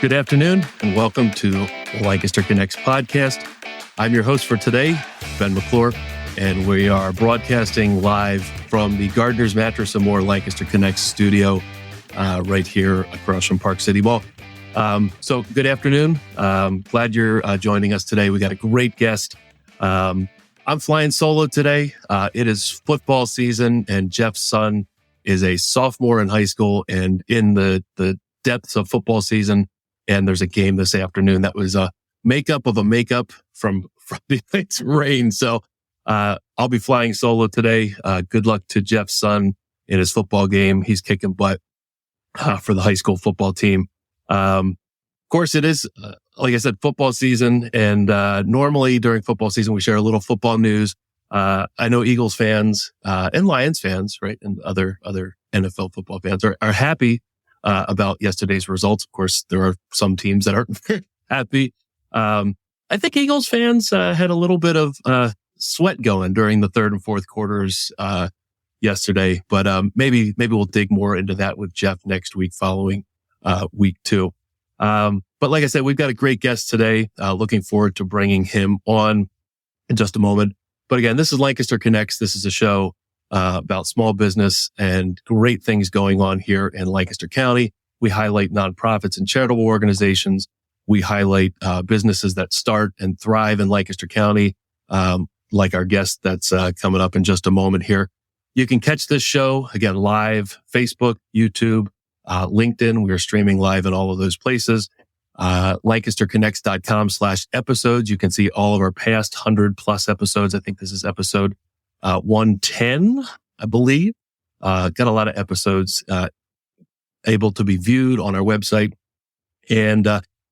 Good afternoon, and welcome to the Lancaster Connects podcast. I'm your host for today, Ben McClure, and we are broadcasting live from the Gardner's Mattress and More Lancaster Connects studio right here across from Park City Mall. So good afternoon. Glad you're joining us today. We got a great guest. I'm flying solo today. It is football season, and Jeff's son is a sophomore in high school and in the depths of football season. And there's a game this afternoon that was a makeup of a makeup from the rain. So I'll be flying solo today. Good luck to Jeff's son in his football game. He's kicking butt for the high school football team. Of course, it is, like I said, football season. And normally during football season, we share a little football news. I know Eagles fans and Lions fans, right, and other NFL football fans are happy about yesterday's results. Of course, there are some teams that aren't very happy. I think Eagles fans had a little bit of sweat going during the third and fourth quarters yesterday, but maybe we'll dig more into that with Jeff next week following week 2. But like I said, we've got a great guest today. Looking forward to bringing him on in just a moment. But again, this is Lancaster Connects. This is a show about small business and great things going on here in Lancaster County. We highlight nonprofits and charitable organizations. We highlight businesses that start and thrive in Lancaster County, like our guest that's coming up in just a moment here. You can catch this show, again, live, Facebook, YouTube, LinkedIn. We are streaming live in all of those places. LancasterConnects.com/episodes. You can see all of our past 100+ episodes. I think this is episode 110, I believe. Got a lot of episodes able to be viewed on our website. And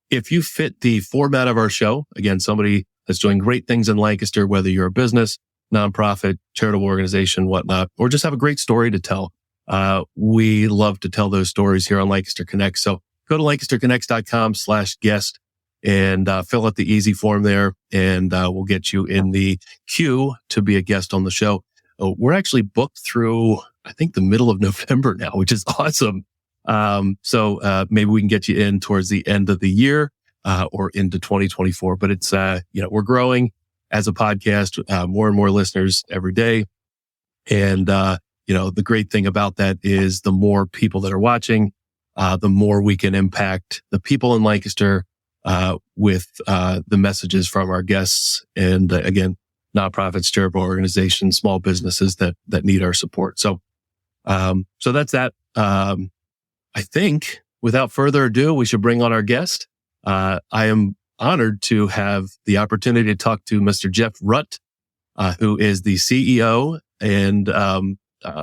if you fit the format of our show, again, somebody that's doing great things in Lancaster, whether you're a business, nonprofit, charitable organization, whatnot, or just have a great story to tell, we love to tell those stories here on Lancaster Connect. So go to LancasterConnects.com/guest and fill out the easy form there, and we'll get you in the queue to be a guest on the show. We're actually booked through, I think, the middle of November now, which is awesome. So maybe we can get you in towards the end of the year or into 2024. But it's we're growing as a podcast, more and more listeners every day, and the great thing about that is the more people that are watching, the more we can impact the people in Lancaster with the messages from our guests and again, nonprofits, charitable organizations, small businesses that need our support. So that's that. I think without further ado, we should bring on our guest. I am honored to have the opportunity to talk to Mr. Jeff Rutt, who is the CEO and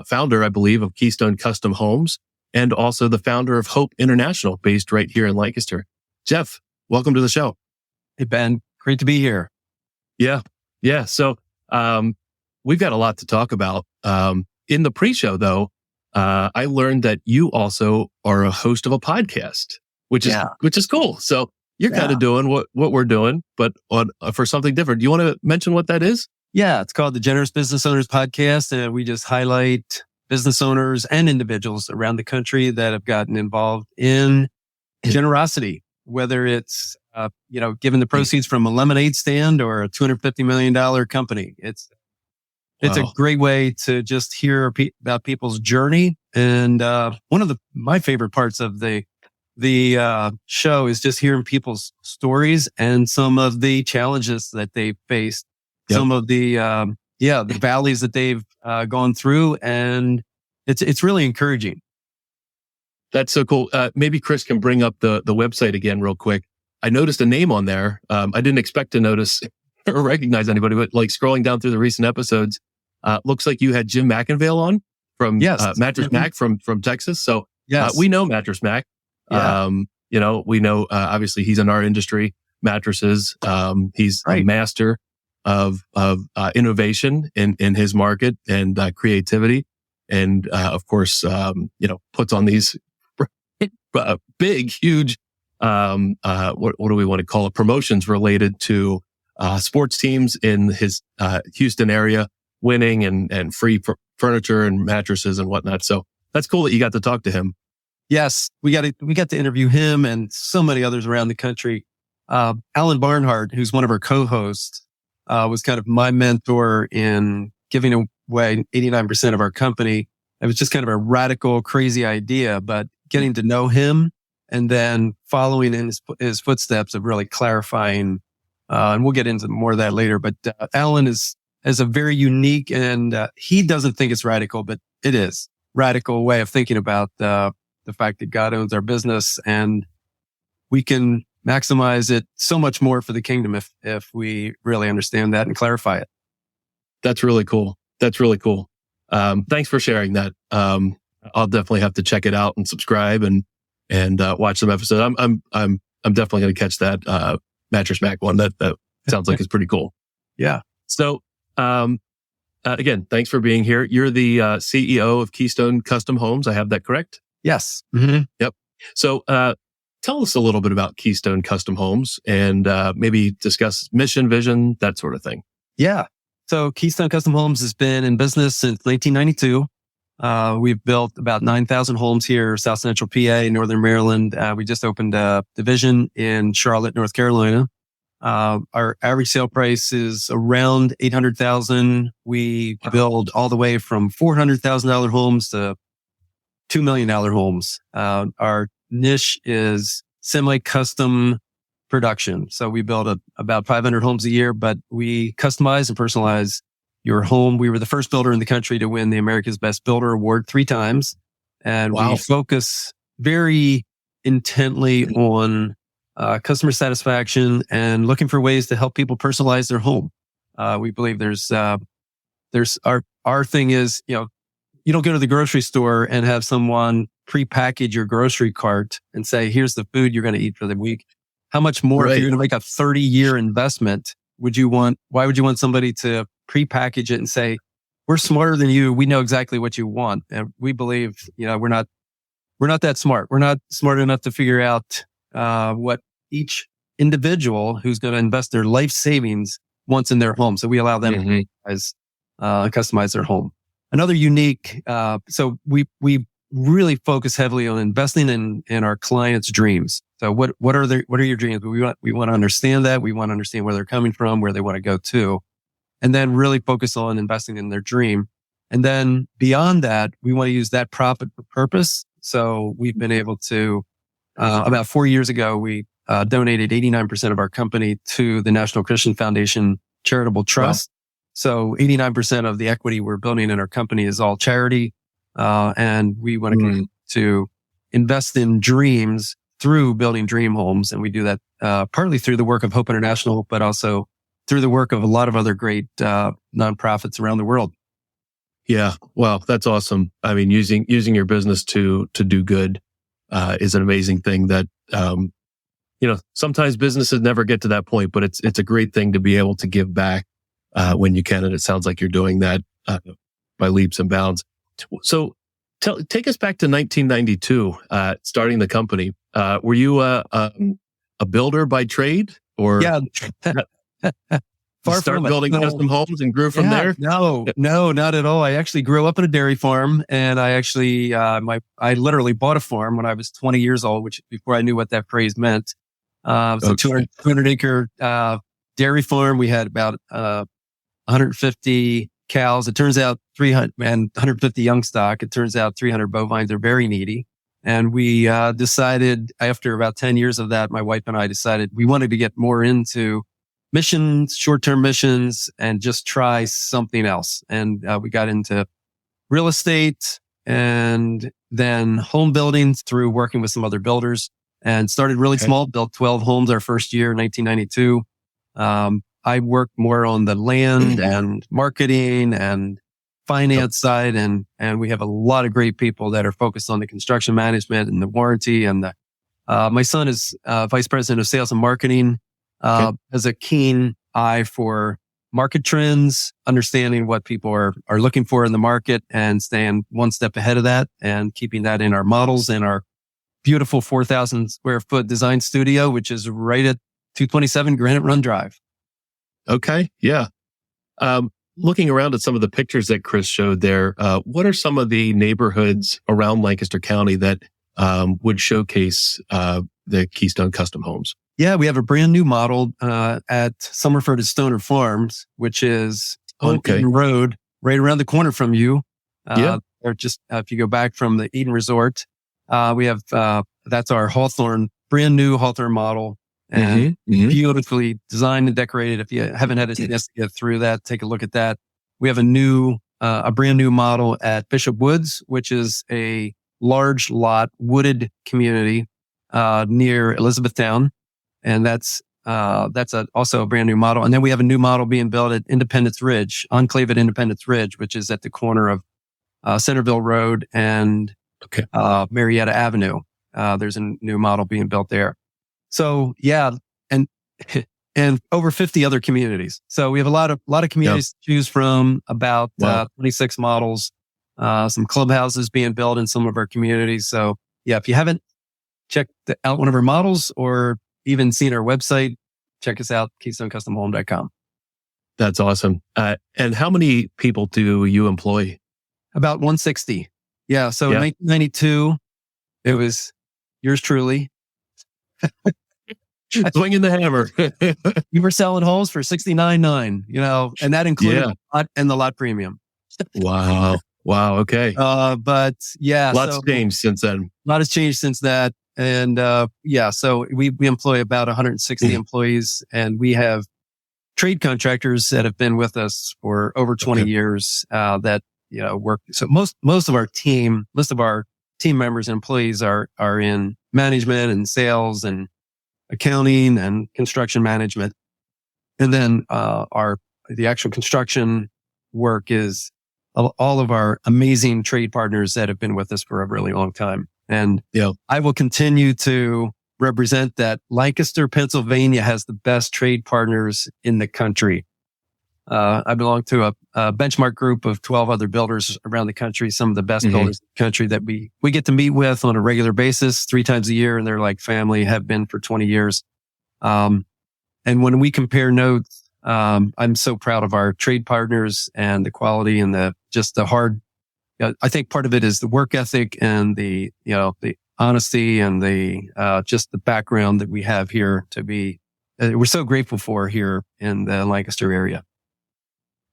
founder, I believe, of Keystone Custom Homes, and also the founder of Hope International, based right here in Lancaster. Jeff, welcome to the show. Hey, Ben. Great to be here. Yeah. So we've got a lot to talk about. In the pre-show, though, I learned that you also are a host of a podcast, which is cool. So you're kind of doing what we're doing, but for something different. Do you want to mention what that is? Yeah, it's called the Generous Business Owners Podcast, and we just highlight business owners and individuals around the country that have gotten involved in generosity, whether it's, giving the proceeds from a lemonade stand or a $250 million company. It's a great way to just hear about people's journey. And one of my favorite parts of the show is just hearing people's stories and some of the challenges that they've faced, some of the valleys that they've gone through, and it's really encouraging. That's so cool. Maybe Chris can bring up the website again real quick. I noticed a name on there. I didn't expect to notice or recognize anybody, but like scrolling down through the recent episodes, looks like you had Jim McInvale on from Mattress Mac from Texas. So we know Mattress Mac. Yeah. We know obviously he's in our industry, mattresses. He's a master of innovation in his market and creativity, and of course puts on these big, huge what do we want to call it? Promotions related to sports teams in his Houston area, winning and free furniture and mattresses and whatnot. So that's cool that you got to talk to him. Yes, we got to interview him and so many others around the country. Alan Barnhart, who's one of our co-hosts, was kind of my mentor in giving away 89% of our company. It was just kind of a radical, crazy idea, but getting to know him and then following in his footsteps of really clarifying, and we'll get into more of that later. But Alan is a very unique, and he doesn't think it's radical, but it is radical way of thinking about the fact that God owns our business and we can maximize it so much more for the kingdom if we really understand that and clarify it. That's really cool. Thanks for sharing that. I'll definitely have to check it out and subscribe and watch some episodes. I'm definitely going to catch that Mattress Mac one. That sounds like it's pretty cool. Yeah. So again, thanks for being here. You're the CEO of Keystone Custom Homes. I have that correct? Yes. Mm-hmm. Yep. So tell us a little bit about Keystone Custom Homes and maybe discuss mission, vision, that sort of thing. Yeah. So Keystone Custom Homes has been in business since 1992. We've built about 9,000 homes here, South Central PA, Northern Maryland. We just opened a division in Charlotte, North Carolina. Our average sale price is around $800,000. We build all the way from $400,000 homes to $2 million homes. Our niche is semi-custom production. So we build about 500 homes a year, but we customize and personalize your home. We were the first builder in the country to win the America's Best Builder Award 3 times. And we focus very intently on customer satisfaction and looking for ways to help people personalize their home. We believe there's our thing is, you don't go to the grocery store and have someone prepackage your grocery cart and say, here's the food you're going to eat for the week. How much more, if you're going to make a 30-year investment, why would you want somebody to prepackage it and say, we're smarter than you. We know exactly what you want. And we believe, we're not that smart. We're not smart enough to figure out, what each individual who's going to invest their life savings wants in their home. So we allow them to customize their home. Another unique, so we really focus heavily on investing in our clients' dreams. So what are your dreams? We want to understand that. We want to understand where they're coming from, where they want to go to, and then really focus on investing in their dream. And then beyond that, we want to use that profit for purpose. So we've been able to, about 4 years ago, we donated 89% of our company to the National Christian Foundation Charitable Trust. Wow. So 89% of the equity we're building in our company is all charity. And we want to continue to invest in dreams through building dream homes. And we do that partly through the work of Hope International, but also through the work of a lot of other great nonprofits around the world. Yeah. Well, that's awesome. I mean, using your business to do good is an amazing thing that, sometimes businesses never get to that point, but it's a great thing to be able to give back when you can. And it sounds like you're doing that by leaps and bounds. So take us back to 1992, starting the company. Were you a builder by trade, or start building custom homes and grew from there? No, not at all. I actually grew up in a dairy farm, and I actually I literally bought a farm when I was 20 years old, which before I knew what that phrase meant. It was a 200 acre dairy farm. We had about 150 cows. It turns out 300 and 150 young stock. It turns out 300 bovines are very needy. And we decided after about 10 years of that, my wife and I decided we wanted to get more into missions, short-term missions, and just try something else. And we got into real estate and then home building through working with some other builders, and started really small, built 12 homes our first year in 1992. I worked more on the land and marketing and finance side. And we have a lot of great people that are focused on the construction management and the warranty. And my son is vice president of sales and marketing, has a keen eye for market trends, understanding what people are looking for in the market and staying one step ahead of that and keeping that in our models and our beautiful 4,000 square foot design studio, which is right at 227 Granite Run Drive. Okay. Yeah. Looking around at some of the pictures that Chris showed there, what are some of the neighborhoods around Lancaster County that would showcase the Keystone Custom Homes. Yeah, we have a brand new model at Summerford and Stoner Farms, which is on Eden Road, right around the corner from you. Or just if you go back from the Eden Resort, we have that's our brand new Hawthorne model, and beautifully designed and decorated. If you haven't had a chance to get through that, take a look at that. We have a brand new model at Bishop Woods, which is a large lot wooded community near Elizabethtown. And that's also a brand new model. And then we have a new model being built at Independence Ridge, Enclave at Independence Ridge, which is at the corner of Centerville Road and Marietta Avenue. There's a new model being built there. So yeah, and over 50 other communities. So we have a lot of communities to choose from. About 26 models, some clubhouses being built in some of our communities. So yeah, if you haven't checked out one of our models or even seen our website, check us out, KeystoneCustomHome.com. That's awesome. And how many people do you employ? About 160. Yeah. So in 1992, it was yours truly. Swinging the hammer. You were selling homes for $69,900, and that included the lot and the lot premium. Wow. Okay. But yeah. Lots changed since then. A lot has changed since that. And, so we employ about 160 employees, and we have trade contractors that have been with us for over 20 years, that, work. So most of our team members and employees are in management and sales and accounting and construction management. And then, the actual construction work is all of our amazing trade partners that have been with us for a really long time. And I will continue to represent that Lancaster, Pennsylvania has the best trade partners in the country. I belong to a benchmark group of 12 other builders around the country, some of the best builders in the country that we get to meet with on a regular basis 3 times a year. And they're like family, have been for 20 years. And when we compare notes, I'm so proud of our trade partners and the quality and the hard. I think part of it is the work ethic and the honesty and just the background that we have here to be, we're so grateful for here in the Lancaster area.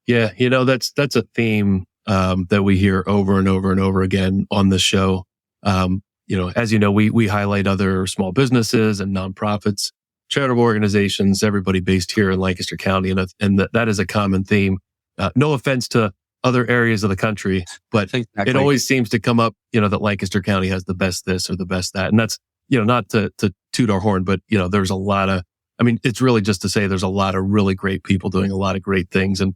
Yeah. That's a theme, that we hear over and over and over again on this show. As we highlight other small businesses and nonprofits, charitable organizations, everybody based here in Lancaster County. And that is a common theme. No offense to other areas of the country, but it always seems to come up, that Lancaster County has the best this or the best that. And that's, not to toot our horn, but, there's a lot of, it's really just to say there's a lot of really great people doing a lot of great things. And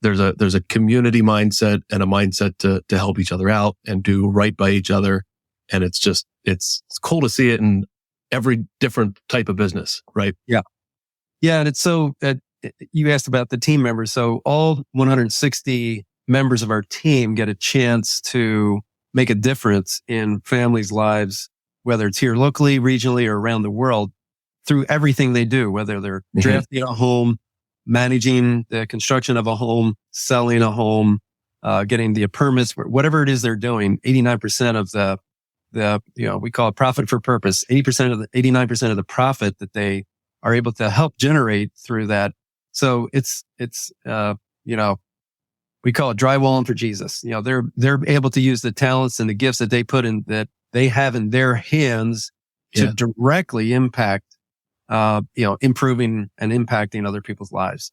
there's a community mindset and a mindset to help each other out and do right by each other. And it's cool to see it in every different type of business, right? Yeah. Yeah. And it's so, you asked about the team members. So all 160 members of our team get a chance to make a difference in families' lives, whether it's here locally, regionally, or around the world, through everything they do, whether they're drafting a home, managing the construction of a home, selling a home, getting the permits, whatever it is they're doing. 89% of we call it profit for purpose. 89% of the profit that they are able to help generate through that. So it's we call it drywalling for Jesus. They're able to use the talents and the gifts that they put in, that they have in their hands to directly impact, improving and impacting other people's lives.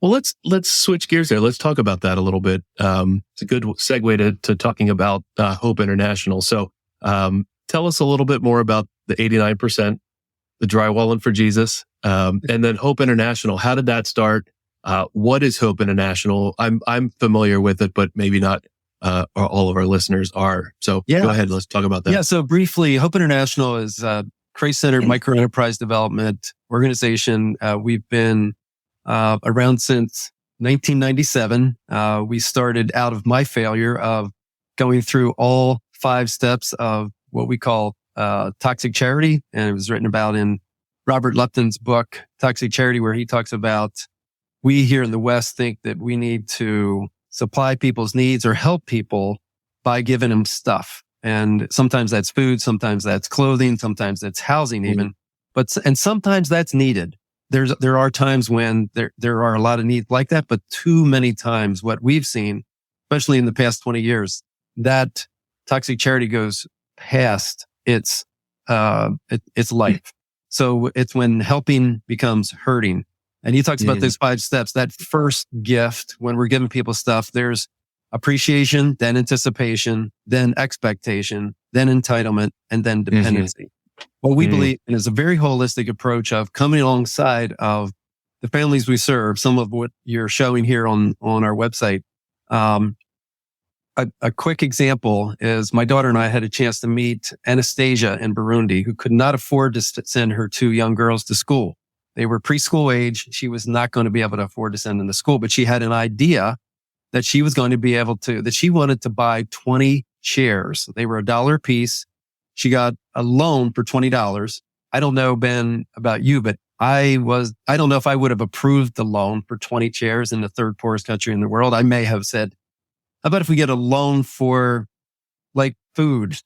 Well, let's switch gears there. Let's talk about that a little bit. It's a good segue to talking about Hope International. So tell us a little bit more about the 89%, the drywalling for Jesus, and then Hope International. How did that start? What is Hope International? I'm familiar with it, but maybe not all of our listeners are. So go ahead. Let's talk about that. Yeah. So briefly, Hope International is a Christ-centered microenterprise development organization. We've been around since 1997. We started out of my failure of going through all 5 steps of what we call toxic charity. And it was written about in Robert Lupton's book, Toxic Charity, where he talks about we here in the West think that we need to supply people's needs or help people by giving them stuff. And sometimes that's food, sometimes that's clothing, sometimes that's housing even. And sometimes that's needed. There are times when there are a lot of needs like that, but too many times what we've seen, especially in the past 20 years, that toxic charity goes past its life. So it's when helping becomes hurting. And he talks about those 5 steps. That first gift, when we're giving people stuff, there's appreciation, then anticipation, then expectation, then entitlement, and then dependency. What we believe in is a very holistic approach of coming alongside of the families we serve, some of what you're showing here on our website. A quick example is my daughter and I had a chance to meet Anastasia in Burundi, who could not afford to send her 2 young girls to school. They were preschool age. She was not going to be able to afford to send them to school, but she had an idea that she was going to be able to, that she wanted to buy 20 chairs. They were $1 a piece. She got a loan for $20. I don't know, Ben, about you, but I don't know if I would have approved the loan for 20 chairs in the 3rd poorest country in the world. I may have said, how about if we get a loan for like food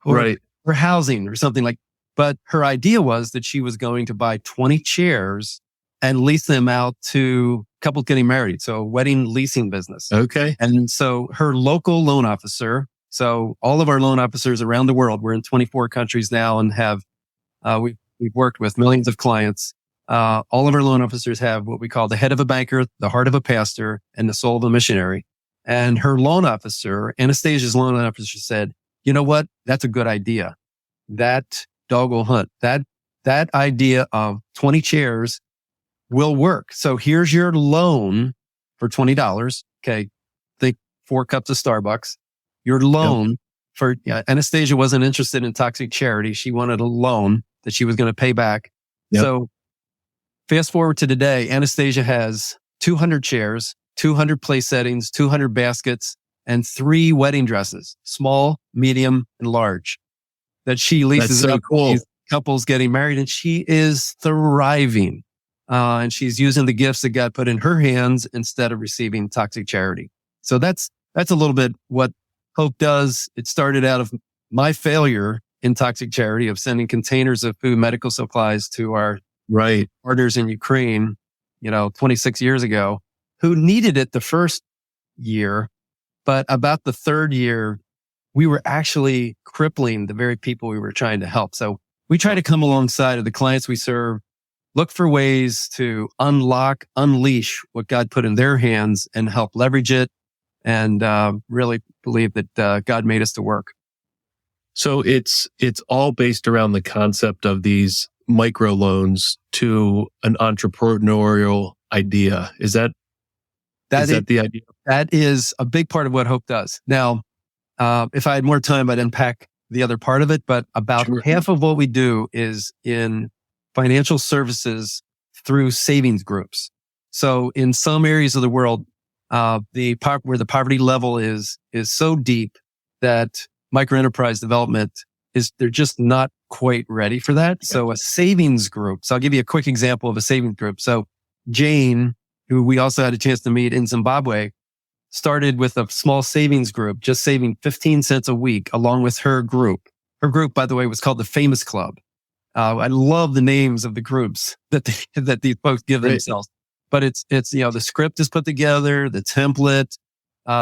or housing or something like, but her idea was that she was going to buy 20 chairs and lease them out to couples getting married. So a wedding leasing business. Okay. And so her local loan officer, so all of our loan officers around the world, we're in 24 countries now and have, we've worked with millions of clients. All of our loan officers have what we call the head of a banker, the heart of a pastor, and the soul of a missionary. And her loan officer, Anastasia's loan officer, said, you know what? That's a good idea. That dog will hunt. That idea of 20 chairs will work. So here's your loan for $20. Okay. Think 4 cups of Starbucks. Your loan for Anastasia wasn't interested in toxic charity. She wanted a loan that she was going to pay back. So fast forward to today, Anastasia has 200 chairs, 200 place settings, 200 baskets, and 3 wedding dresses, small, medium, and large, that she leases out to these couples getting married, and she is thriving. And she's using the gifts that God put in her hands instead of receiving toxic charity. So that's a little bit what Hope does. It started out of my failure in toxic charity of sending containers of food, medical supplies to our partners in Ukraine, 26 years ago, who needed it the first year. But about the 3rd year, we were actually crippling the very people we were trying to help. So we try to come alongside of the clients we serve, look for ways to unleash what God put in their hands and help leverage it, and really believe that God made us to work. So it's all based around the concept of these micro loans to an entrepreneurial idea. Is that the idea? That is a big part of what Hope does. Now, if I had more time, I'd unpack the other part of it, but about half of what we do is in financial services through savings groups. So in some areas of the world, where the poverty level is so deep that microenterprise development they're just not quite ready for that. So a savings group. So I'll give you a quick example of a savings group. So Jane, who we also had a chance to meet in Zimbabwe, started with a small savings group, just saving 15 cents a week along with her group. Her group, by the way, was called the Famous Club. I love the names of the groups that these folks give themselves. But it's the script is put together, the template.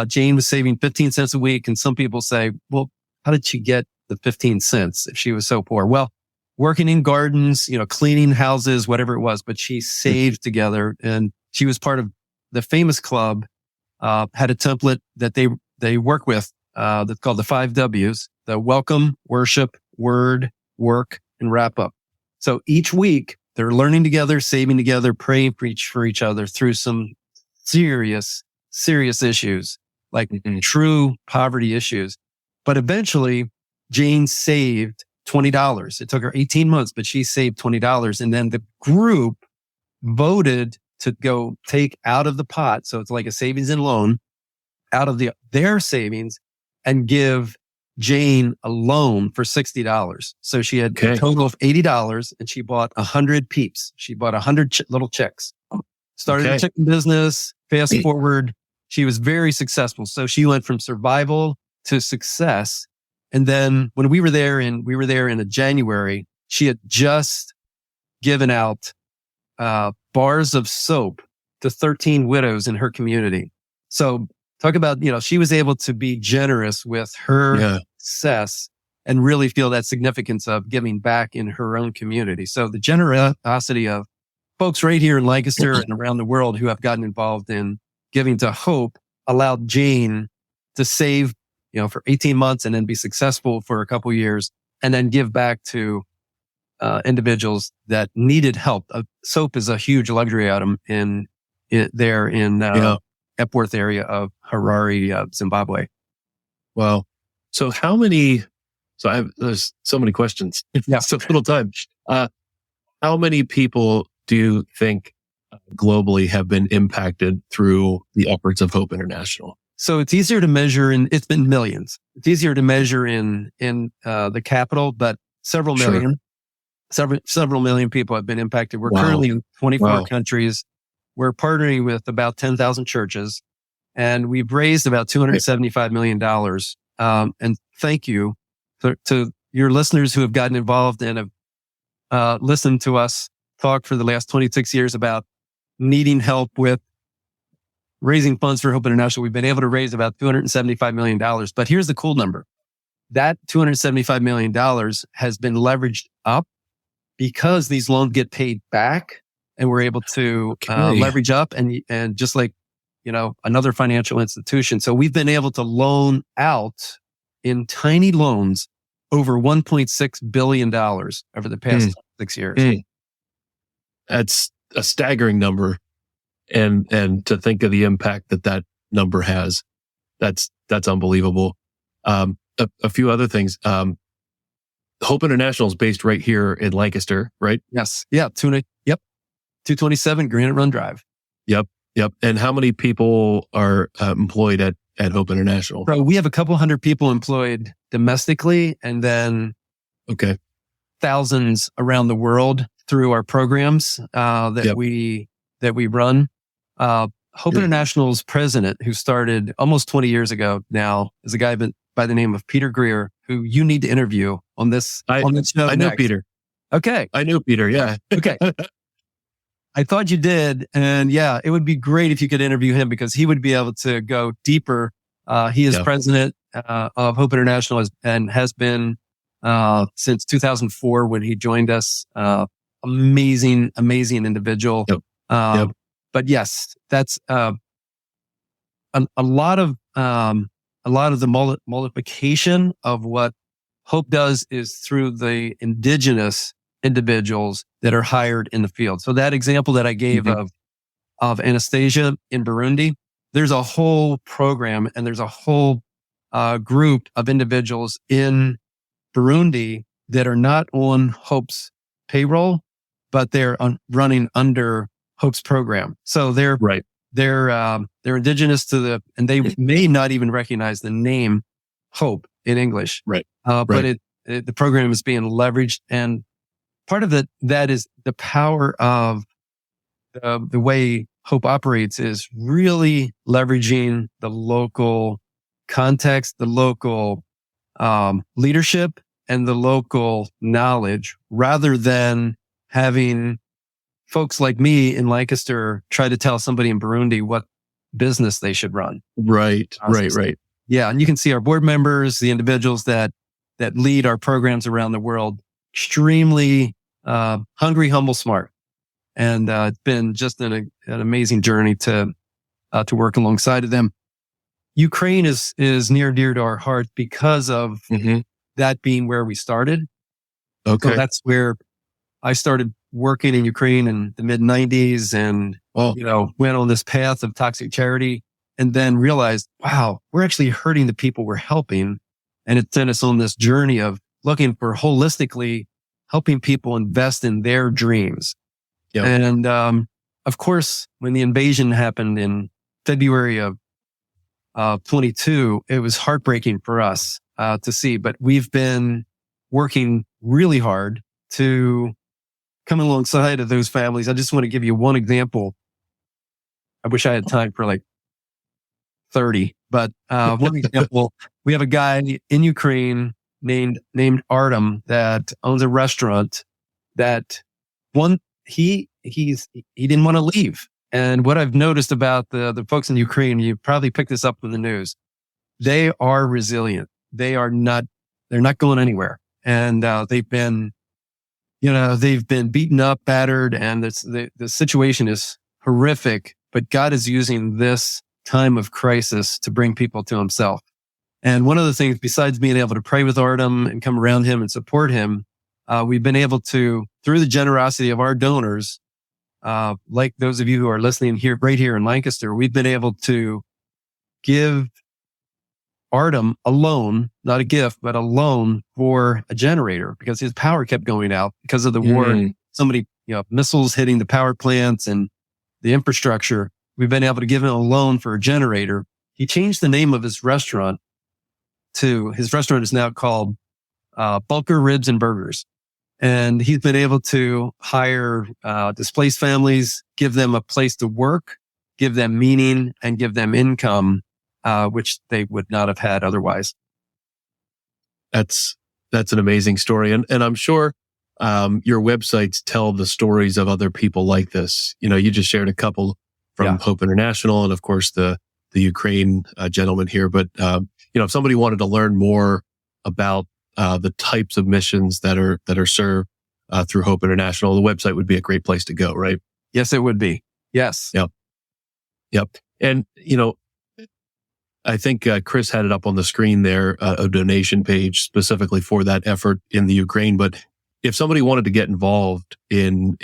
Jane was saving 15 cents a week. And some people say, well, how did she get the 15 cents if she was so poor? Well, working in gardens, cleaning houses, whatever it was, but she saved together, and she was part of the Famous Club, had a template that they work with, that's called the 5 W's, the welcome, worship, word, work, and wrap up. So each week they're learning together, saving together, praying for each other through some serious issues, like true poverty issues. But eventually Jane saved $20. It took her 18 months, but she saved $20. And then the group voted to go take out of the pot. So it's like a savings and loan out of their savings and give Jane a loan for $60. So she had a total of $80 and she bought 100 peeps. She bought 100 little chicks, started a chicken business. Fast forward, she was very successful. So she went from survival to success And then when we were there in January, she had just given out bars of soap to 13 widows in her community. So talk about, she was able to be generous with her success and really feel that significance of giving back in her own community. So the generosity of folks right here in Lancaster and around the world who have gotten involved in giving to Hope allowed Jane to save, for 18 months and then be successful for a couple years and then give back to individuals that needed help. Soap is a huge luxury item in Epworth area of Harare, Zimbabwe. Wow. So there's so many questions. Yeah. So little time. How many people do you think globally have been impacted through the efforts of Hope International? So it's easier to measure it's been millions. It's easier to measure in the capital, but several million people have been impacted. We're currently in 24 countries. We're partnering with about 10,000 churches, and we've raised about $275 million. And thank you to your listeners who have gotten involved and have listened to us talk for the last 26 years about needing help with raising funds for Hope International. We've been able to raise about $275 million. But here's the cool number. That $275 million has been leveraged up because these loans get paid back, and we're able to leverage up and just like, another financial institution. So we've been able to loan out in tiny loans over $1.6 billion over the past 6 years. That's a staggering number. And to think of the impact that number has, that's unbelievable. A few other things. Hope International is based right here in Lancaster, right? Yes. Yeah. 227 Granite Run Drive. Yep. And how many people are employed at Hope International? So we have a couple hundred people employed domestically, and then thousands around the world through our programs that we run. Hope International's president, who started almost 20 years ago now, is a guy by the name of Peter Greer, who you need to interview on this show. I know Peter. Okay. I knew Peter. Yeah. Okay. I thought you did. And it would be great if you could interview him because he would be able to go deeper. He is president of Hope International and has been since 2004 when he joined us. Amazing individual. But yes, that's a lot of the multiplication of what Hope does is through the indigenous individuals that are hired in the field. So that example that I gave of Anastasia in Burundi, there's a whole program and there's a whole group of individuals in Burundi that are not on Hope's payroll, but they're running under Hope's program. So they're indigenous to and they may not even recognize the name Hope in English. Right. But the program is being leveraged, and part of that is the power of the way Hope operates is really leveraging the local context, the local leadership, and the local knowledge, rather than having folks like me in Lancaster try to tell somebody in Burundi what business they should run. Right. Yeah. And you can see our board members, the individuals that lead our programs around the world, extremely hungry, humble, smart. And it's been just an amazing journey to work alongside of them. Ukraine is near and dear to our heart because of that being where we started. Okay. So that's where I started working in Ukraine in the mid 90s and, went on this path of toxic charity and then realized, wow, we're actually hurting the people we're helping. And it sent us on this journey of looking for holistically helping people invest in their dreams. Yep. And, of course, when the invasion happened in February of 22, it was heartbreaking for us to see, but we've been working really hard to come alongside of those families. I just want to give you one example. I wish I had time for like 30, but one example, we have a guy in Ukraine named Artem that owns a restaurant that he didn't want to leave. And what I've noticed about the folks in Ukraine, you probably picked this up in the news, they are resilient. They're not going anywhere. And they've been beaten up, battered, and the situation is horrific. But God is using this time of crisis to bring people to himself. And one of the things, besides being able to pray with Artem and come around him and support him, we've been able to, through the generosity of our donors, like those of you who are listening here, right here in Lancaster, we've been able to give Artem a loan, not a gift, but a loan for a generator because his power kept going out because of the war. So many, missiles hitting the power plants and the infrastructure. We've been able to give him a loan for a generator. He changed the name of his restaurant his restaurant is now called Bulker Ribs and Burgers. And he's been able to hire displaced families, give them a place to work, give them meaning, and give them income, which they would not have had otherwise. That's an amazing story. And I'm sure your websites tell the stories of other people like this. You just shared a couple from Hope International and, of course, the Ukraine gentleman here. But, if somebody wanted to learn more about the types of missions that are served through Hope International, the website would be a great place to go, right? Yes, it would be. Yes. Yep. And, I think Chris had it up on the screen there, a donation page specifically for that effort in the Ukraine. But if somebody wanted to get involved in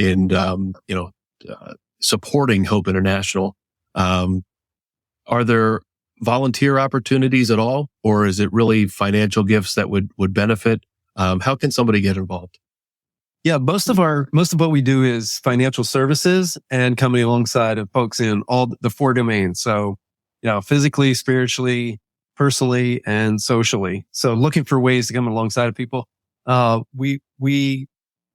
supporting Hope International, are there volunteer opportunities at all, or is it really financial gifts that would benefit? How can somebody get involved? Yeah, most of what we do is financial services and coming alongside of folks in all the 4 domains. So, physically, spiritually, personally, and socially. So looking for ways to come alongside of people. We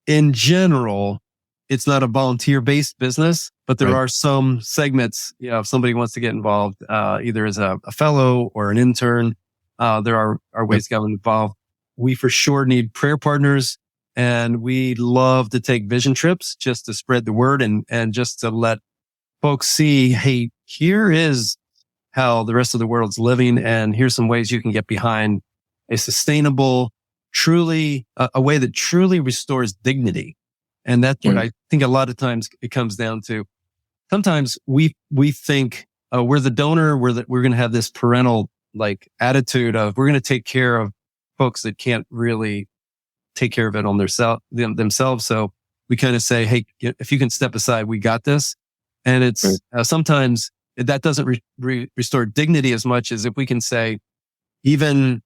in general, it's not a volunteer-based business, but there are some segments, if somebody wants to get involved, either as a fellow or an intern, there are ways to get involved. We for sure need prayer partners, and we love to take vision trips just to spread the word and just to let folks see, hey, here is how the rest of the world's living, and here's some ways you can get behind a sustainable, truly, a way that truly restores dignity. And that's what I think a lot of times it comes down to. Sometimes we think, we're the donor, we're going to have this parental attitude of we're going to take care of folks that can't really take care of it on themselves. So we kind of say, hey, if you can step aside, we got this. And it's sometimes that doesn't restore dignity as much as if we can say, even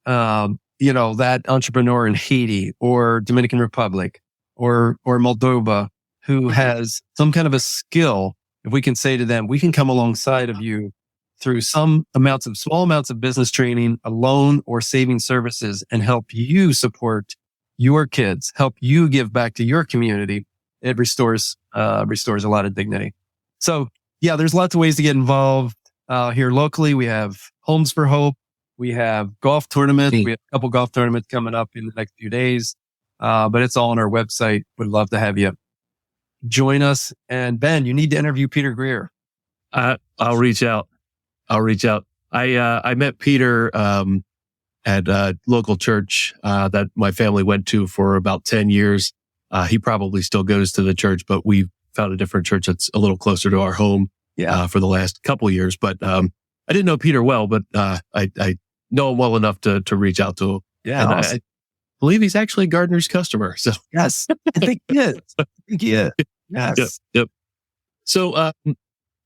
that entrepreneur in Haiti or Dominican Republic or Moldova who has some kind of a skill, if we can say to them, we can come alongside of you through small amounts of business training, a loan or saving services, and help you support your kids, help you give back to your community. It restores a lot of dignity. So yeah, there's lots of ways to get involved. Here locally, we have Homes for Hope. We have golf tournaments. We have a couple golf tournaments coming up in the next few days. But it's all on our website. Would love to have you join us. And Ben, you need to interview Peter Greer. I'll reach out. I met Peter at a local church that my family went to for about 10 years. He probably still goes to the church, but we found a different church that's a little closer to our home for the last couple of years. But I didn't know Peter well, but I know him well enough to reach out to him. Yeah, and awesome. I believe he's actually a Gardner's customer. So yes, I think he is. Yes. Yep. So,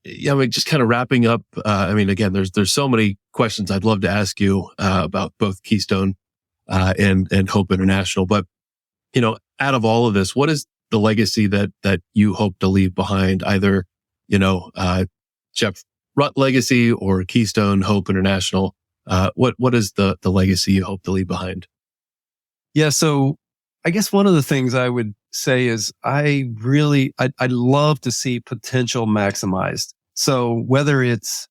just kind of wrapping up. Again, there's so many questions I'd love to ask you about both Keystone and Hope International. But out of all of this, what is the legacy that you hope to leave behind? Either Jeff Rutt legacy or Keystone Hope International. What is the legacy you hope to leave behind? Yeah. So I guess one of the things I would say is I'd love to see potential maximized. So whether it's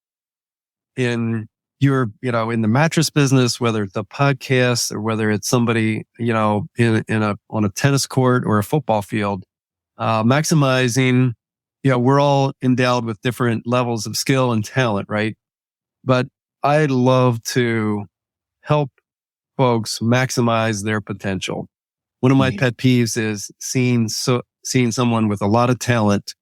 in, you're, in the mattress business, whether it's a podcast or whether it's somebody, on a tennis court or a football field, maximizing, we're all endowed with different levels of skill and talent, right? But I love to help folks maximize their potential. One of my pet peeves is seeing someone with a lot of talent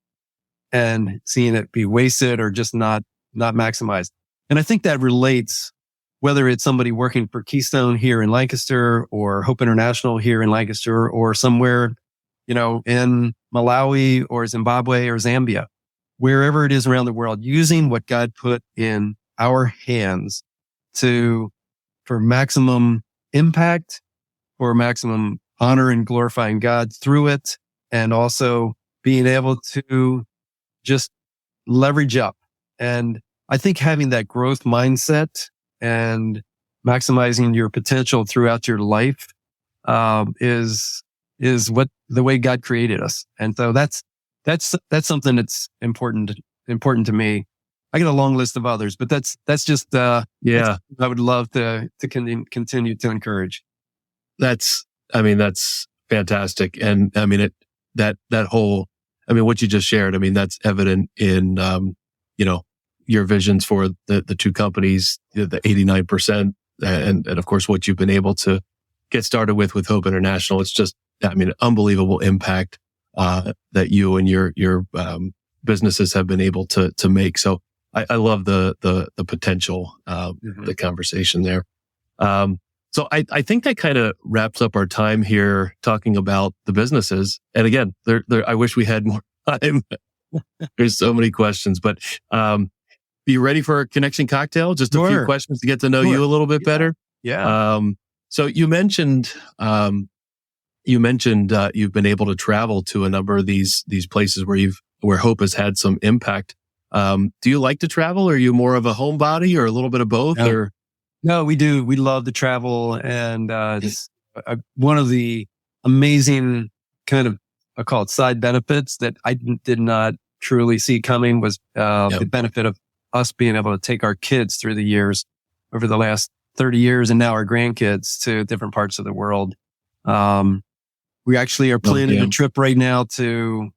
and seeing it be wasted or just not maximized. And I think that relates, whether it's somebody working for Keystone here in Lancaster or Hope International here in Lancaster or somewhere, in Malawi or Zimbabwe or Zambia, wherever it is around the world, using what God put in our hands for maximum impact, for maximum honor and glorifying God through it, and also being able to just leverage up. And I think having that growth mindset and maximizing your potential throughout your life is what the way God created us. And so that's something that's important to me. I got a long list of others, but that's just I would love to continue to encourage. That's fantastic. And I mean, that whole, what you just shared, that's evident in, your visions for the two companies, the 89%, and of course, what you've been able to get started with Hope International. It's just, unbelievable impact, that you and your businesses have been able to make. So I love the potential, the conversation there. So I think that kind of wraps up our time here talking about the businesses. And again, I wish we had more time. There's so many questions, but, be you ready for a connection cocktail? Just a few questions to get to know you a little bit better. Yeah. So you mentioned you've been able to travel to a number of these places where Hope has had some impact. Do you like to travel? Are you more of a homebody or a little bit of both? Or no, we do. We love to travel, and one of the amazing kind of, I call it side benefits that I did not truly see coming was the benefit of us being able to take our kids through the years over the last 30 years and now our grandkids to different parts of the world. We actually are planning a trip right now to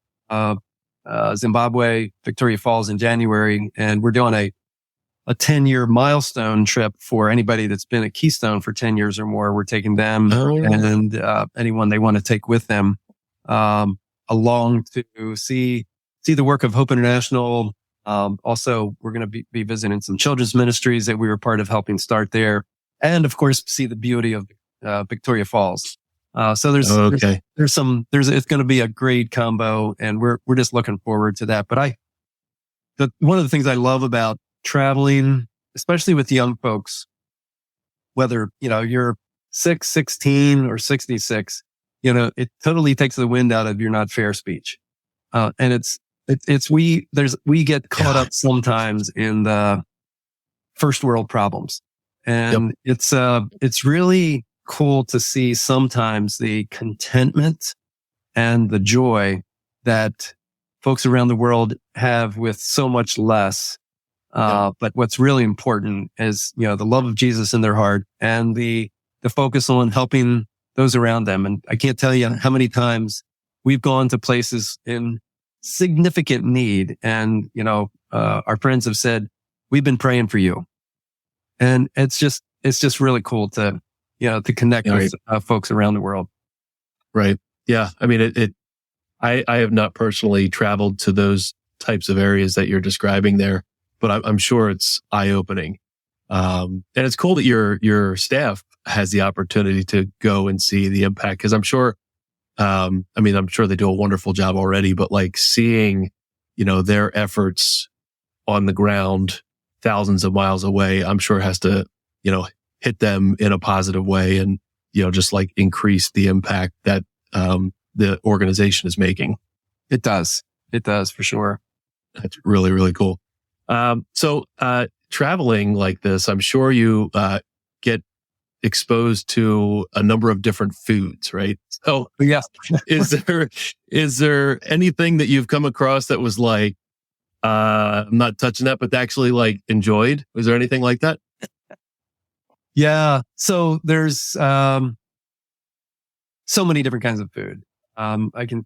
Zimbabwe, Victoria Falls in January, and we're doing a 10-year milestone trip for anybody that's been at Keystone for 10 years or more. We're taking them and anyone they want to take with them along to see the work of Hope International. Also, we're going to be visiting some children's ministries that we were part of helping start there, and of course, see the beauty of Victoria Falls. So it's going to be a great combo, and we're just looking forward to that. But one of the things I love about traveling, especially with young folks, whether, you're 16 or 66, it totally takes the wind out of your not fair speech. And we get caught up sometimes in the first world problems. And it's really cool to see sometimes the contentment and the joy that folks around the world have with so much less. But what's really important is, the love of Jesus in their heart and the focus on helping those around them. And I can't tell you how many times we've gone to places in significant need. And, our friends have said, we've been praying for you. And it's just really cool to connect with folks around the world. Right. Yeah. I have not personally traveled to those types of areas that you're describing there, but I'm sure it's eye-opening. And it's cool that your staff has the opportunity to go and see the impact, because I'm sure, I'm sure they do a wonderful job already, but like seeing, their efforts on the ground thousands of miles away, I'm sure has to, hit them in a positive way and, just like increase the impact that, the organization is making. It does for sure. That's really, really cool. So traveling like this, I'm sure you, get exposed to a number of different foods, right? So yeah. is there anything that you've come across that was like, I'm not touching that, but actually like enjoyed? Was there anything like that? Yeah. So there's so many different kinds of food. Island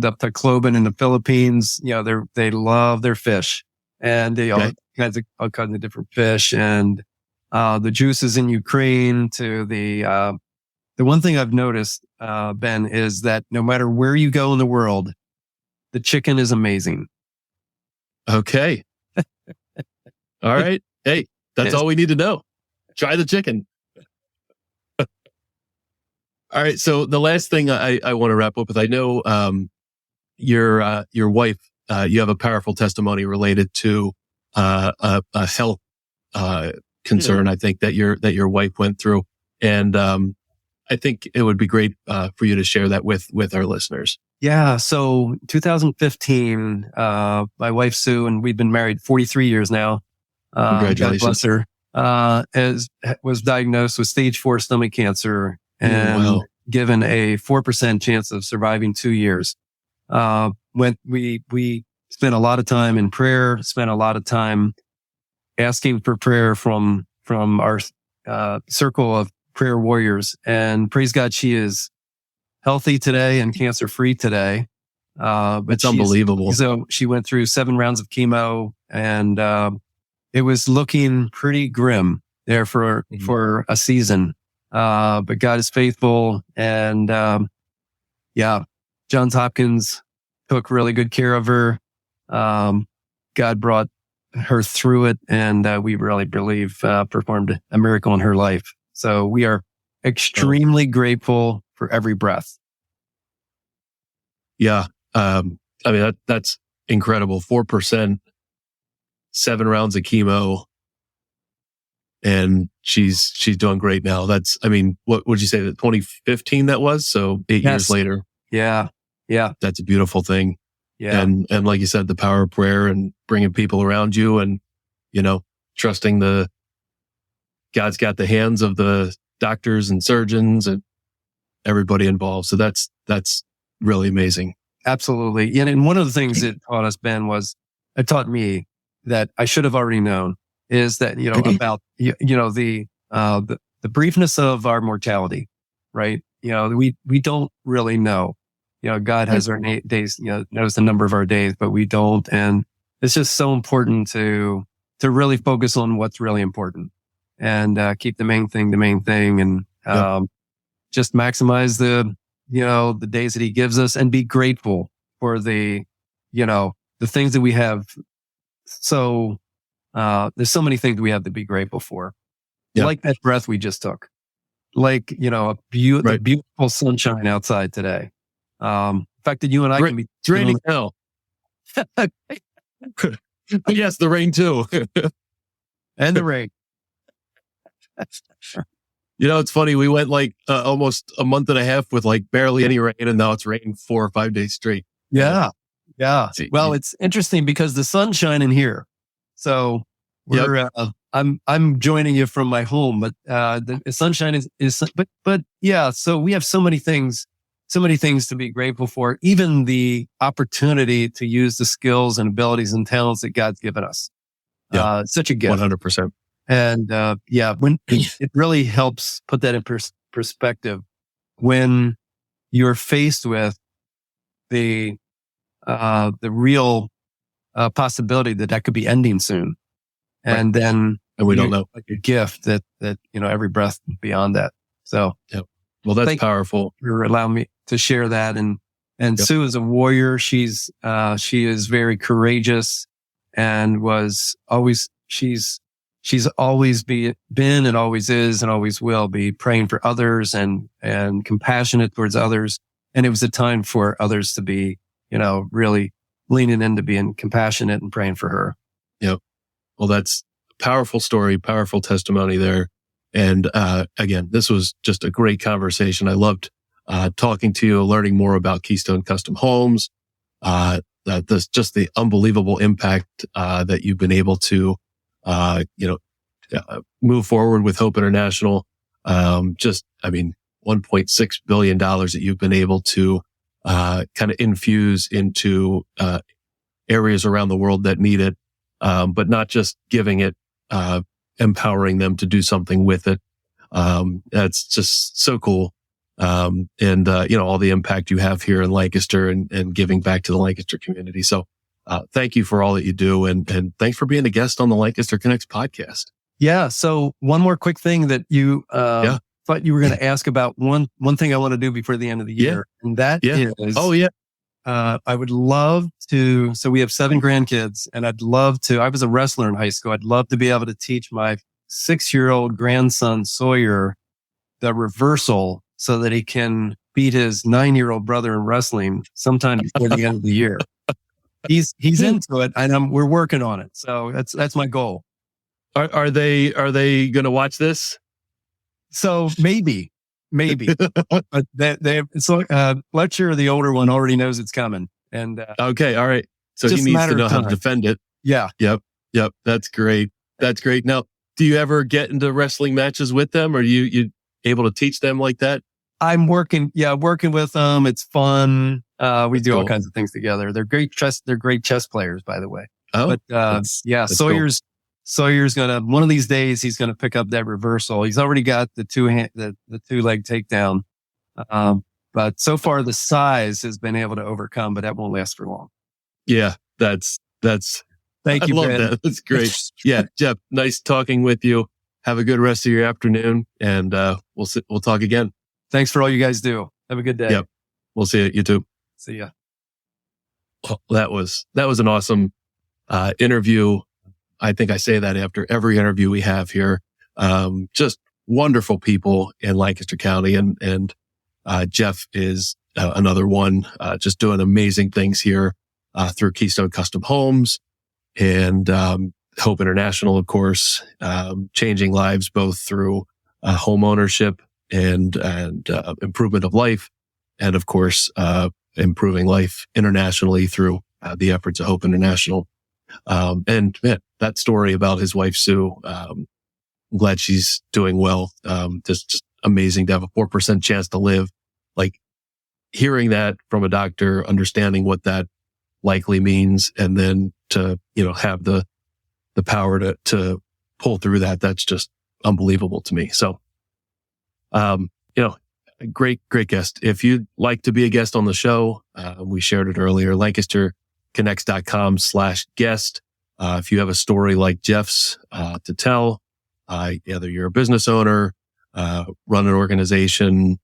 up to Tacloban in the Philippines, they love their fish, and they all kinds of different fish, and the juices in Ukraine to the one thing I've noticed, Ben, is that no matter where you go in the world, the chicken is amazing. Okay. All right. Hey, that's all we need to know. Try the chicken. All right. So the last thing I want to wrap up with, I know your wife, you have a powerful testimony related to a health concern. I think that your wife went through, and I think it would be great for you to share that with our listeners. Yeah. So 2015, my wife Sue, and we've been married 43 years now. Congratulations. God bless her. Was diagnosed with stage 4 stomach cancer and given a 4% chance of surviving 2 years. When we spent a lot of time in prayer, spent a lot of time asking for prayer from our circle of prayer warriors, and praise God, she is healthy today and cancer free today. But it's unbelievable. So she went through 7 rounds of chemo, and it was looking pretty grim there for a season. But God is faithful, and Johns Hopkins took really good care of her. God brought her through it, and we really believe performed a miracle in her life. So we are extremely grateful for every breath. Yeah. I mean, that's incredible. 4%, 7 rounds of chemo, and she's doing great now. That's, I mean, what would you say that 2015 that was? So 8 years later. Yeah. Yeah. That's a beautiful thing. Yeah. And like you said, the power of prayer and bringing people around you, and, trusting God's got the hands of the doctors and surgeons and everybody involved. So that's really amazing. Absolutely. And one of the things it taught us, Ben, it taught me that I should have already known is that, about, the briefness of our mortality, right? We don't really know. God has our days, knows the number of our days, but we don't. And it's just so important to really focus on what's really important, and keep the main thing, and just maximize the days that he gives us, and be grateful for the things that we have. So there's so many things we have to be grateful for, like that breath we just took, like the beautiful sunshine outside today. The fact that you and I can be raining now. Yes, the rain too. And the rain. It's funny. We went like almost a month and a half with like barely any rain, and now it's rained 4 or 5 days straight. Yeah. Yeah. Well, it's interesting because the sun's shining here. So we're, I'm joining you from my home, but the sunshine is, but yeah. So we have so many things to be grateful for, even the opportunity to use the skills and abilities and talents that God's given us. Such a gift. 100%. And, when it really helps put that in perspective when you're faced with the real, possibility that could be ending soon. And then, and we don't know, like a gift that, every breath beyond that. So, well, that's powerful. For allowing me to share that. And Sue is a warrior. she is very courageous, and she's always been and always is and always will be praying for others and compassionate towards others. And it was a time for others to be, really leaning into being compassionate and praying for her. Yep. Well, that's a powerful story, powerful testimony there. And, again, this was just a great conversation. I loved, talking to you, learning more about Keystone Custom Homes, just the unbelievable impact, that you've been able to, move forward with Hope International. $1.6 billion that you've been able to, kind of infuse into, areas around the world that need it. But not just giving it, empowering them to do something with it. That's just so cool. All the impact you have here in Lancaster and giving back to the Lancaster community. So, thank you for all that you do. And thanks for being a guest on the Lancaster Connects podcast. Yeah. So one more quick thing that you, thought you were going to ask about one thing I want to do before the end of the year. Yeah. And that is, I would love to, so we have 7 grandkids and I'd love to, I was a wrestler in high school. I'd love to be able to teach my 6-year-old grandson Sawyer the reversal so that he can beat his 9-year-old brother in wrestling sometime before the end of the year. He's into it and we're working on it. So that's my goal. Are they going to watch this? So maybe, but Fletcher, the older one, already knows it's coming. And okay, all right. So he needs to know how to defend it. Yeah. Yep. That's great. Now, do you ever get into wrestling matches with them? Or are you able to teach them like that? I'm working with them. It's fun. We do all kinds of things together. They're great chess players, by the way. Oh, but that's Sawyer's one of these days, he's gonna pick up that reversal. He's already got the 2-leg takedown. But so far the size has been able to overcome, but that won't last for long. Yeah, that's. Thank you, I love Ben. that. That's great. Yeah, Jeff, nice talking with you. Have a good rest of your afternoon, and we'll talk again. Thanks for all you guys do. Have a good day. Yep, we'll see you. You too. See ya. Well, that was an awesome interview. I think I say that after every interview we have here. Just wonderful people in Lancaster County, and Jeff is another one, just doing amazing things here through Keystone Custom Homes and Hope International, of course, changing lives both through home ownership and improvement of life, and of course improving life internationally through the efforts of Hope International. And man, that story about his wife, Sue, I'm glad she's doing well. Just amazing to have a 4% chance to live. Like hearing that from a doctor, understanding what that likely means, and then to, have the power to pull through that. That's just unbelievable to me. So, great guest. If you'd like to be a guest on the show, we shared it earlier, LancasterConnects.com/guest. If you have a story like Jeff's to tell, either you're a business owner, run an organization,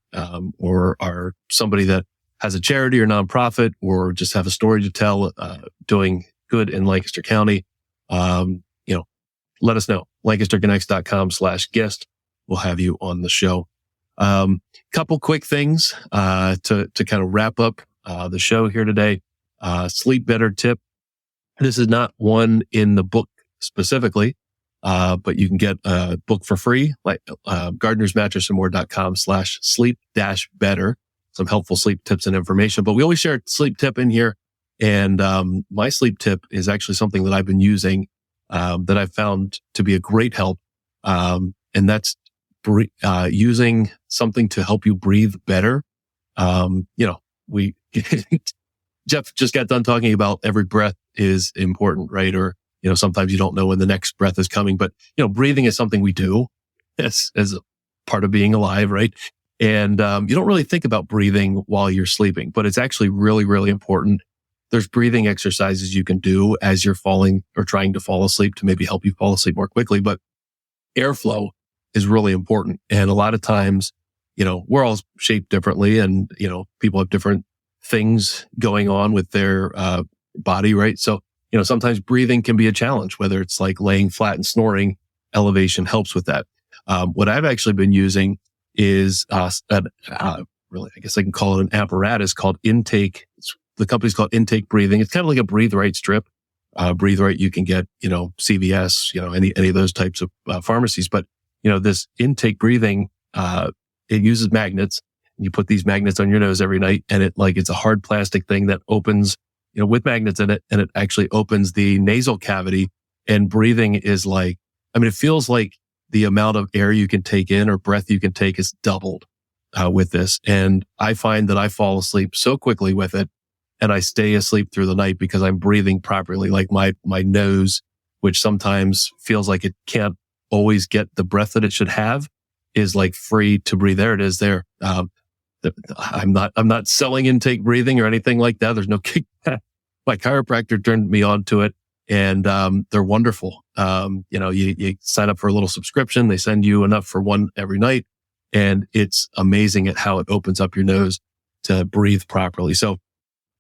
or are somebody that has a charity or nonprofit, or just have a story to tell, doing good in Lancaster County, let us know. LancasterConnects.com/guest. We'll have you on the show. Couple quick things to kind of wrap up the show here today. Sleep better tip. This is not one in the book specifically, but you can get a book for free, like gardenersmattressandmore.com/sleep-better. Some helpful sleep tips and information. But we always share a sleep tip in here. And my sleep tip is actually something that I've been using that I've found to be a great help. And that's using something to help you breathe better. We Jeff just got done talking about every breath is important, right? Or, sometimes you don't know when the next breath is coming, but, breathing is something we do as a part of being alive, right? And you don't really think about breathing while you're sleeping, but it's actually really, really important. There's breathing exercises you can do as you're falling or trying to fall asleep to maybe help you fall asleep more quickly, but airflow is really important. And a lot of times, we're all shaped differently, and, people have different things going on with their body, right? So, sometimes breathing can be a challenge, whether it's like laying flat and snoring. Elevation helps with that. What I've actually been using is really, I guess I can call it an apparatus called Intake. The company's called Intake Breathing. It's kind of like a Breathe Right strip. Breathe Right, you can get, CVS, any of those types of pharmacies. But, this Intake Breathing, it uses magnets. You put these magnets on your nose every night, and it's a hard plastic thing that opens, with magnets in it, and it actually opens the nasal cavity. And breathing is it feels like the amount of air you can take in or breath you can take is doubled with this. And I find that I fall asleep so quickly with it, and I stay asleep through the night because I'm breathing properly. Like my nose, which sometimes feels like it can't always get the breath that it should have is like free to breathe. There it is there. I'm not selling intake breathing or anything like that. There's no kickback. My chiropractor turned me on to it, and they're wonderful. You sign up for a little subscription. They send you enough for one every night, and it's amazing at how it opens up your nose to breathe properly. So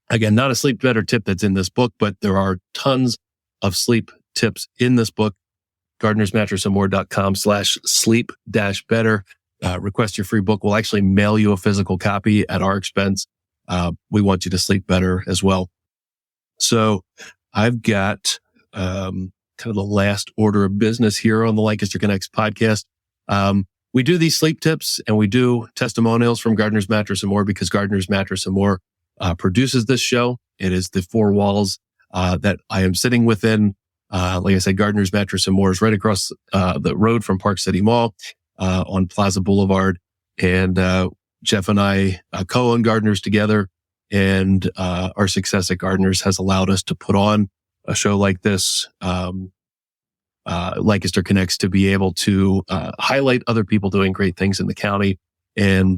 again, not a sleep better tip that's in this book, but there are tons of sleep tips in this book. GardnersMattressAndMore.com/sleep-better. Request your free book. We'll actually mail you a physical copy at our expense. We want you to sleep better as well. So I've got kind of the last order of business here on the Lancaster Connects podcast. We do these sleep tips and we do testimonials from Gardner's Mattress and More because Gardner's Mattress and More produces this show. It is the four walls that I am sitting within. Like I said, Gardner's Mattress and More is right across the road from Park City Mall on Plaza Boulevard. And Jeff and I co-own Gardner's together. And our success at Gardner's has allowed us to put on a show like this, Lancaster Connects, to be able to highlight other people doing great things in the county and,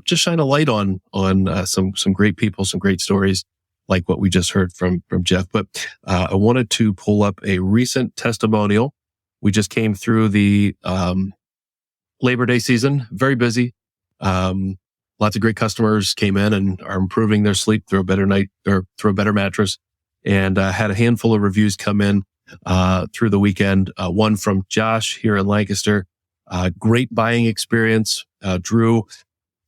just shine a light on some great people, some great stories like what we just heard from Jeff. But I wanted to pull up a recent testimonial. We just came through the Labor Day season, very busy. Lots of great customers came in and are improving their sleep through a better night or through a better mattress, and had a handful of reviews come in through the weekend. One from Josh here in Lancaster. Great buying experience. Drew,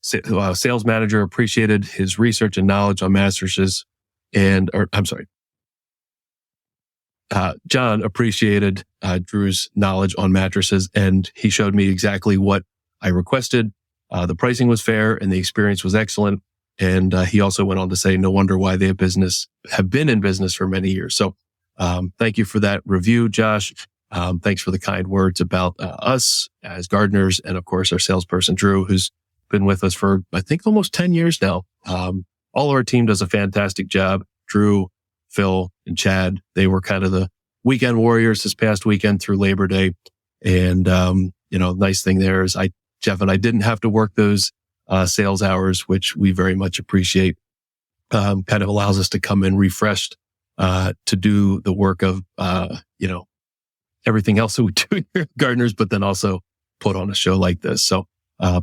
sales manager, appreciated his research and knowledge on mattresses. John appreciated Drew's knowledge on mattresses, and he showed me exactly what I requested. The pricing was fair and the experience was excellent. And he also went on to say, no wonder why they have been in business for many years. So thank you for that review, Josh. Thanks for the kind words about us as Gardners, and of course our salesperson, Drew, who's been with us for, I think, almost 10 years now. All of our team does a fantastic job. Drew, Phil, and Chad, they were kind of the weekend warriors this past weekend through Labor Day. And, nice thing there is Jeff and I didn't have to work those sales hours, which we very much appreciate. Kind of allows us to come in refreshed to do the work of, everything else that we do here at Gardners, but then also put on a show like this. So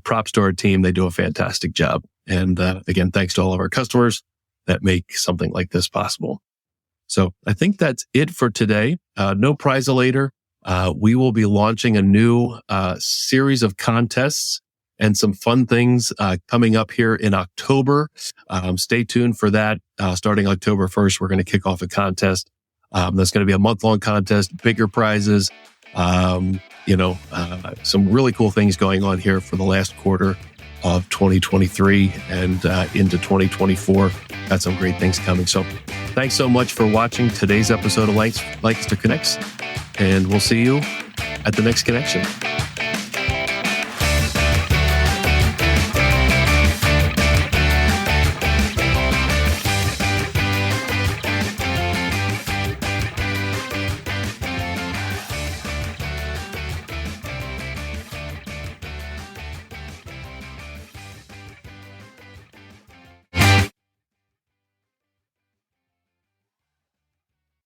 props to our team. They do a fantastic job. And again, thanks to all of our customers that make something like this possible. So I think that's it for today. No prize-a-later. We will be launching a new series of contests and some fun things coming up here in October. Stay tuned for that. Starting October 1st, we're going to kick off a contest. That's going to be a month-long contest, bigger prizes, some really cool things going on here for the last quarter of 2023 and into 2024. Got some great things coming. So thanks so much for watching today's episode of Lancaster Connects, and we'll see you at the next connection.